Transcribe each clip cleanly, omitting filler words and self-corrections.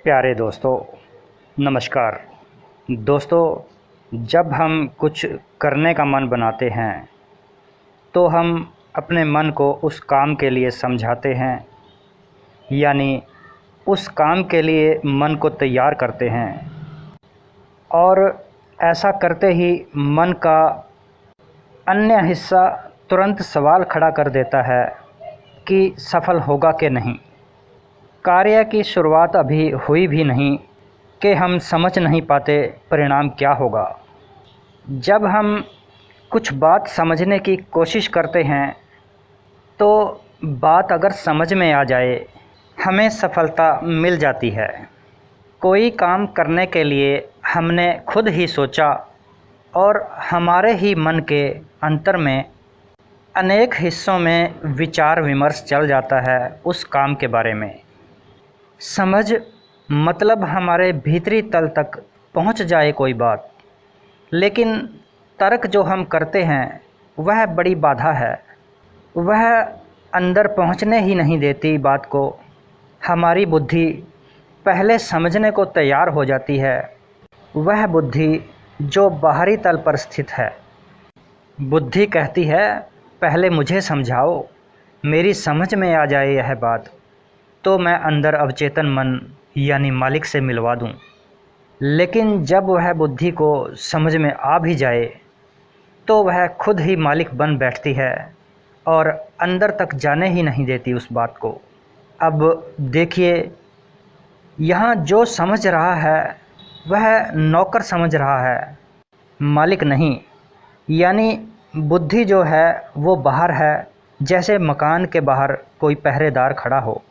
प्यारे दोस्तों, नमस्कार। दोस्तों, जब हम कुछ करने का मन बनाते हैं तो हम अपने मन को उस काम के लिए समझाते हैं, यानी उस काम के लिए मन को तैयार करते हैं। और ऐसा करते ही मन का अन्य हिस्सा तुरंत सवाल खड़ा कर देता है कि सफल होगा कि नहीं। कार्य की शुरुआत अभी हुई भी नहीं कि हम समझ नहीं पाते परिणाम क्या होगा। जब हम कुछ बात समझने की कोशिश करते हैं तो बात अगर समझ में आ जाए, हमें सफलता मिल जाती है। कोई काम करने के लिए हमने खुद ही सोचा और हमारे ही मन के अंतर में अनेक हिस्सों में विचार विमर्श चल जाता है उस काम के बारे में। समझ मतलब हमारे भीतरी तल तक पहुंच जाए कोई बात, लेकिन तर्क जो हम करते हैं वह बड़ी बाधा है। वह अंदर पहुंचने ही नहीं देती बात को। हमारी बुद्धि पहले समझने को तैयार हो जाती है, वह बुद्धि जो बाहरी तल पर स्थित है। बुद्धि कहती है पहले मुझे समझाओ, मेरी समझ में आ जाए यह बात तो मैं अंदर अवचेतन मन यानी मालिक से मिलवा दूं। लेकिन जब वह बुद्धि को समझ में आ भी जाए तो वह खुद ही मालिक बन बैठती है और अंदर तक जाने ही नहीं देती उस बात को। अब देखिए, यहाँ जो समझ रहा है वह नौकर समझ रहा है, मालिक नहीं। यानी बुद्धि जो है वो बाहर है, जैसे मकान के बाहर कोई पहरेदार खड़ा हो,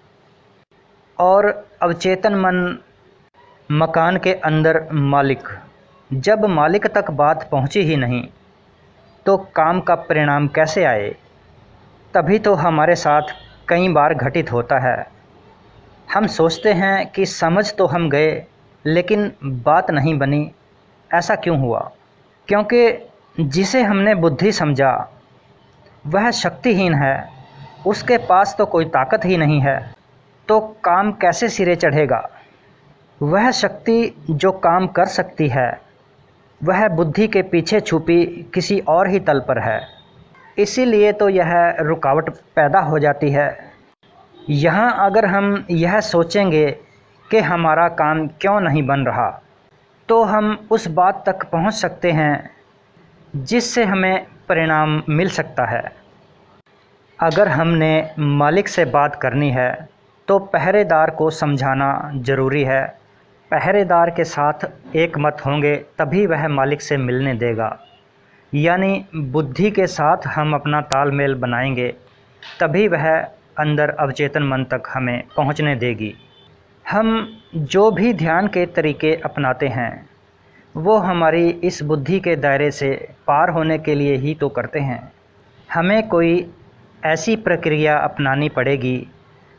और अवचेतन मन मकान के अंदर मालिक। जब मालिक तक बात पहुंची ही नहीं तो काम का परिणाम कैसे आए। तभी तो हमारे साथ कई बार घटित होता है। हम सोचते हैं कि समझ तो हम गए लेकिन बात नहीं बनी। ऐसा क्यों हुआ? क्योंकि जिसे हमने बुद्धि समझा वह शक्तिहीन है, उसके पास तो कोई ताकत ही नहीं है, तो काम कैसे सिरे चढ़ेगा। वह शक्ति जो काम कर सकती है वह बुद्धि के पीछे छुपी किसी और ही तल पर है। इसीलिए तो यह रुकावट पैदा हो जाती है। यहाँ अगर हम यह सोचेंगे कि हमारा काम क्यों नहीं बन रहा, तो हम उस बात तक पहुँच सकते हैं जिससे हमें परिणाम मिल सकता है। अगर हमने मालिक से बात करनी है तो पहरेदार को समझाना ज़रूरी है। पहरेदार के साथ एक मत होंगे तभी वह मालिक से मिलने देगा। यानी बुद्धि के साथ हम अपना तालमेल बनाएंगे तभी वह अंदर अवचेतन मन तक हमें पहुंचने देगी। हम जो भी ध्यान के तरीके अपनाते हैं वो हमारी इस बुद्धि के दायरे से पार होने के लिए ही तो करते हैं। हमें कोई ऐसी प्रक्रिया अपनानी पड़ेगी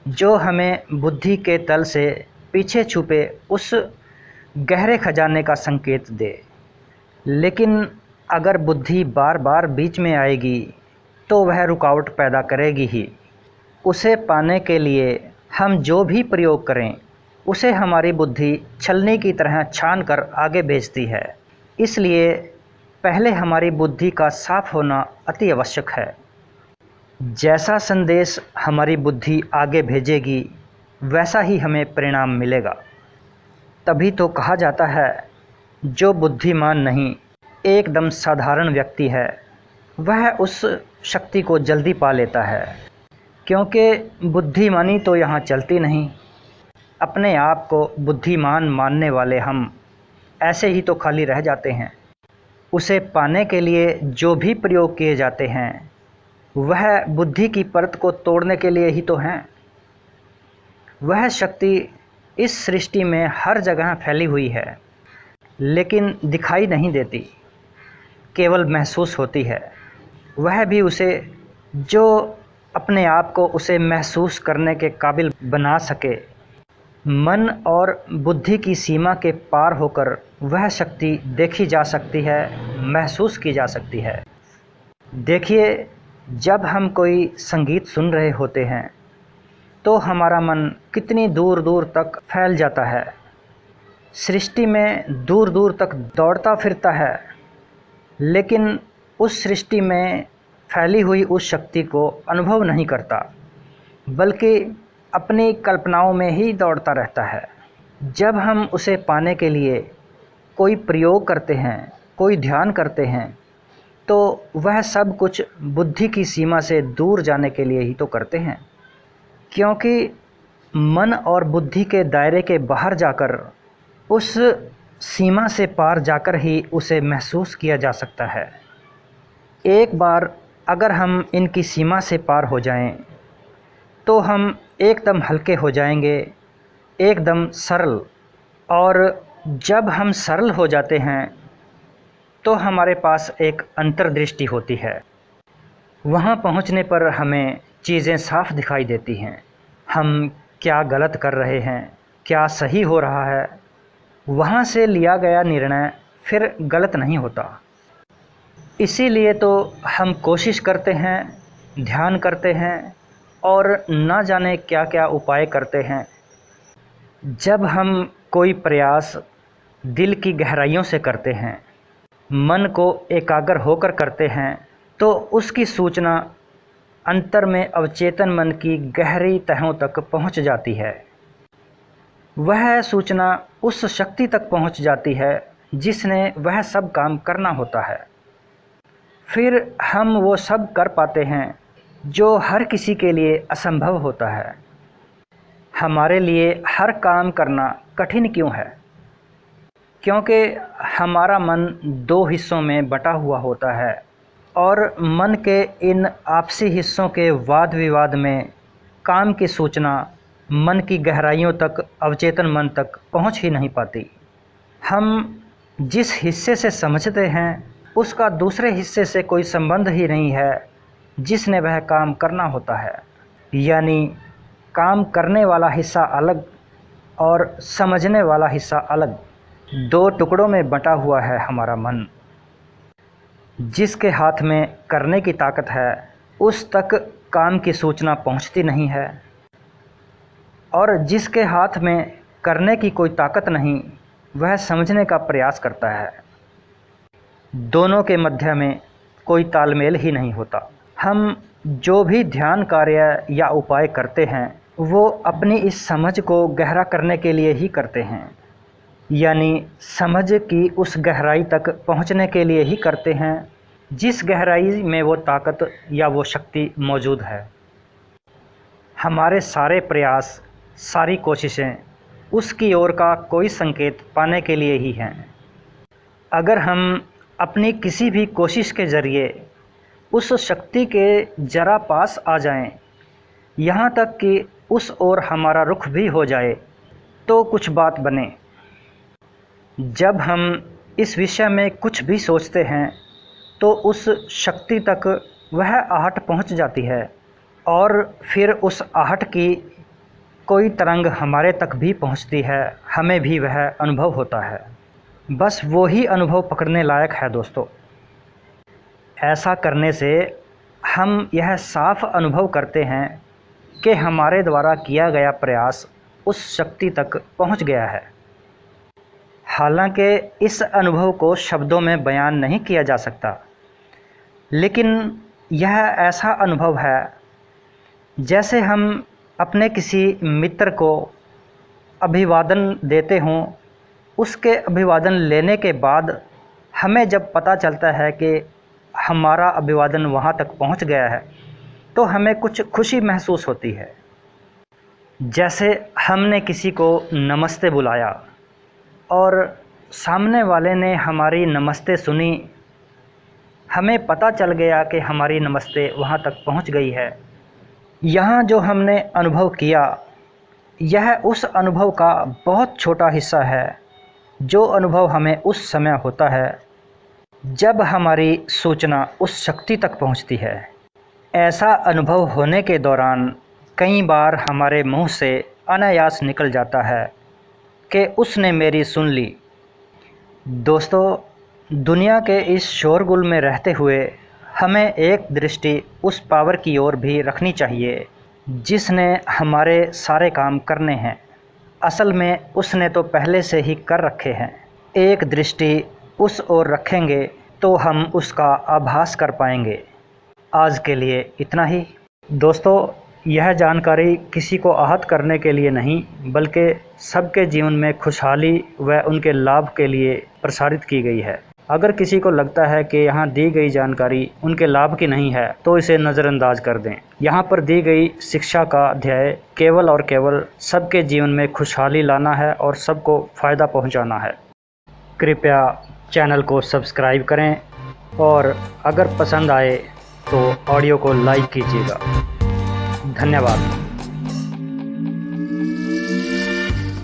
जो हमें बुद्धि के तल से पीछे छुपे उस गहरे खजाने का संकेत दे। लेकिन अगर बुद्धि बार बार बीच में आएगी तो वह रुकावट पैदा करेगी ही। उसे पाने के लिए हम जो भी प्रयोग करें उसे हमारी बुद्धि छलनी की तरह छान कर आगे भेजती है। इसलिए पहले हमारी बुद्धि का साफ होना अति आवश्यक है। जैसा संदेश हमारी बुद्धि आगे भेजेगी वैसा ही हमें परिणाम मिलेगा। तभी तो कहा जाता है जो बुद्धिमान नहीं, एकदम साधारण व्यक्ति है, वह उस शक्ति को जल्दी पा लेता है। क्योंकि बुद्धिमानी तो यहाँ चलती नहीं। अपने आप को बुद्धिमान मानने वाले हम ऐसे ही तो खाली रह जाते हैं। उसे पाने के लिए जो भी प्रयोग किए जाते हैं वह बुद्धि की परत को तोड़ने के लिए ही तो हैं। वह शक्ति इस सृष्टि में हर जगह फैली हुई है, लेकिन दिखाई नहीं देती, केवल महसूस होती है। वह भी उसे जो अपने आप को उसे महसूस करने के काबिल बना सके। मन और बुद्धि की सीमा के पार होकर वह शक्ति देखी जा सकती है, महसूस की जा सकती है। देखिए, जब हम कोई संगीत सुन रहे होते हैं तो हमारा मन कितनी दूर दूर तक फैल जाता है। सृष्टि में दूर दूर तक दौड़ता फिरता है, लेकिन उस सृष्टि में फैली हुई उस शक्ति को अनुभव नहीं करता, बल्कि अपनी कल्पनाओं में ही दौड़ता रहता है। जब हम उसे पाने के लिए कोई प्रयोग करते हैं, कोई ध्यान करते हैं, तो वह सब कुछ बुद्धि की सीमा से दूर जाने के लिए ही तो करते हैं, क्योंकि मन और बुद्धि के दायरे के बाहर जाकर, उस सीमा से पार जाकर ही उसे महसूस किया जा सकता है। एक बार अगर हम इनकी सीमा से पार हो जाएं, तो हम एकदम हल्के हो जाएंगे, एकदम सरल। और जब हम सरल हो जाते हैं तो हमारे पास एक अंतर्दृष्टि होती है। वहाँ पहुँचने पर हमें चीज़ें साफ दिखाई देती हैं। हम क्या गलत कर रहे हैं, क्या सही हो रहा है। वहाँ से लिया गया निर्णय फिर गलत नहीं होता। इसीलिए तो हम कोशिश करते हैं, ध्यान करते हैं और ना जाने क्या क्या उपाय करते हैं। जब हम कोई प्रयास दिल की गहराइयों से करते हैं, मन को एकाग्र होकर करते हैं, तो उसकी सूचना अंतर में अवचेतन मन की गहरी तहों तक पहुंच जाती है। वह सूचना उस शक्ति तक पहुंच जाती है जिसने वह सब काम करना होता है। फिर हम वो सब कर पाते हैं जो हर किसी के लिए असंभव होता है। हमारे लिए हर काम करना कठिन क्यों है? क्योंकि हमारा मन दो हिस्सों में बटा हुआ होता है और मन के इन आपसी हिस्सों के वाद विवाद में काम की सूचना मन की गहराइयों तक, अवचेतन मन तक पहुंच ही नहीं पाती। हम जिस हिस्से से समझते हैं उसका दूसरे हिस्से से कोई संबंध ही नहीं है जिसने वह काम करना होता है। यानी काम करने वाला हिस्सा अलग और समझने वाला हिस्सा अलग, दो टुकड़ों में बटा हुआ है हमारा मन। जिसके हाथ में करने की ताकत है उस तक काम की सूचना पहुंचती नहीं है, और जिसके हाथ में करने की कोई ताकत नहीं वह समझने का प्रयास करता है। दोनों के मध्य में कोई तालमेल ही नहीं होता। हम जो भी ध्यान कार्य या उपाय करते हैं वो अपनी इस समझ को गहरा करने के लिए ही करते हैं, यानी समझ की उस गहराई तक पहुंचने के लिए ही करते हैं जिस गहराई में वो ताकत या वो शक्ति मौजूद है। हमारे सारे प्रयास, सारी कोशिशें उसकी ओर का कोई संकेत पाने के लिए ही हैं। अगर हम अपनी किसी भी कोशिश के ज़रिए उस शक्ति के जरा पास आ जाएं, यहाँ तक कि उस ओर हमारा रुख भी हो जाए, तो कुछ बात बने। जब हम इस विषय में कुछ भी सोचते हैं तो उस शक्ति तक वह आहट पहुँच जाती है, और फिर उस आहट की कोई तरंग हमारे तक भी पहुँचती है, हमें भी वह अनुभव होता है। बस वो ही अनुभव पकड़ने लायक है दोस्तों। ऐसा करने से हम यह साफ अनुभव करते हैं कि हमारे द्वारा किया गया प्रयास उस शक्ति तक पहुंच गया है। हालांकि इस अनुभव को शब्दों में बयान नहीं किया जा सकता, लेकिन यह ऐसा अनुभव है जैसे हम अपने किसी मित्र को अभिवादन देते हों। उसके अभिवादन लेने के बाद हमें जब पता चलता है कि हमारा अभिवादन वहाँ तक पहुँच गया है, तो हमें कुछ खुशी महसूस होती है। जैसे हमने किसी को नमस्ते बुलाया और सामने वाले ने हमारी नमस्ते सुनी, हमें पता चल गया कि हमारी नमस्ते वहाँ तक पहुँच गई है। यहाँ जो हमने अनुभव किया, यह उस अनुभव का बहुत छोटा हिस्सा है जो अनुभव हमें उस समय होता है जब हमारी सूचना उस शक्ति तक पहुँचती है। ऐसा अनुभव होने के दौरान कई बार हमारे मुंह से अनायास निकल जाता है कि उसने मेरी सुन ली। दोस्तों, दुनिया के इस शोरगुल में रहते हुए हमें एक दृष्टि उस पावर की ओर भी रखनी चाहिए जिसने हमारे सारे काम करने हैं। असल में उसने तो पहले से ही कर रखे हैं। एक दृष्टि उस ओर रखेंगे तो हम उसका आभास कर पाएंगे। आज के लिए इतना ही। दोस्तों, यह जानकारी किसी को आहत करने के लिए नहीं, बल्कि सबके जीवन में खुशहाली व उनके लाभ के लिए प्रसारित की गई है। अगर किसी को लगता है कि यहाँ दी गई जानकारी उनके लाभ की नहीं है तो इसे नज़रअंदाज कर दें। यहाँ पर दी गई शिक्षा का ध्येय केवल और केवल सबके जीवन में खुशहाली लाना है और सबको फ़ायदा पहुँचाना है। कृपया चैनल को सब्सक्राइब करें और अगर पसंद आए तो ऑडियो को लाइक कीजिएगा। धन्यवाद।